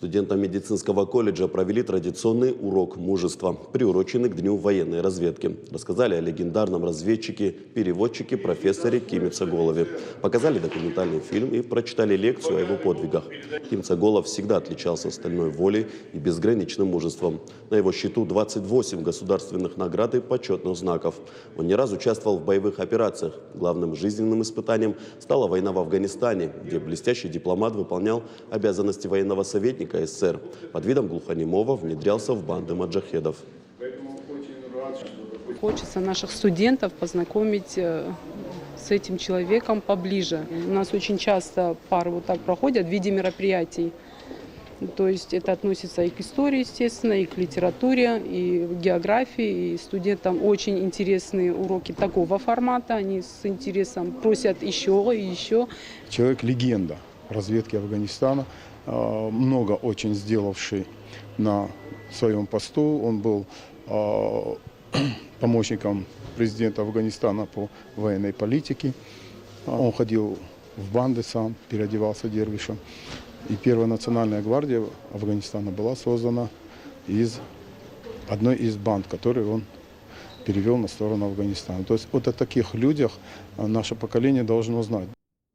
Студентам медицинского колледжа провели традиционный урок мужества, приуроченный к Дню военной разведки. Рассказали о легендарном разведчике, переводчике, профессоре Киме Цаголове. Показали документальный фильм и прочитали лекцию о его подвигах. Ким Цаголов всегда отличался стальной волей и безграничным мужеством. На его счету 28 государственных наград и почетных знаков. Он не раз участвовал в боевых операциях. Главным жизненным испытанием стала война в Афганистане, где блестящий дипломат выполнял обязанности военного советника СССР. Под видом глухонемого внедрялся в банды маджахедов. Хочется наших студентов познакомить с этим человеком поближе. У нас очень часто пары вот так проходят в виде мероприятий. То есть это относится и к истории, естественно, и к литературе, и к географии. И студентам очень интересные уроки такого формата. Они с интересом просят еще и еще. Человек-легенда разведки Афганистана, много очень сделавший на своем посту. Он был помощником президента Афганистана по военной политике. Он ходил в банды сам, переодевался дервишем. И первая национальная гвардия Афганистана была создана из одной из банд, которую он перевел на сторону Афганистана. То есть вот о таких людях наше поколение должно знать.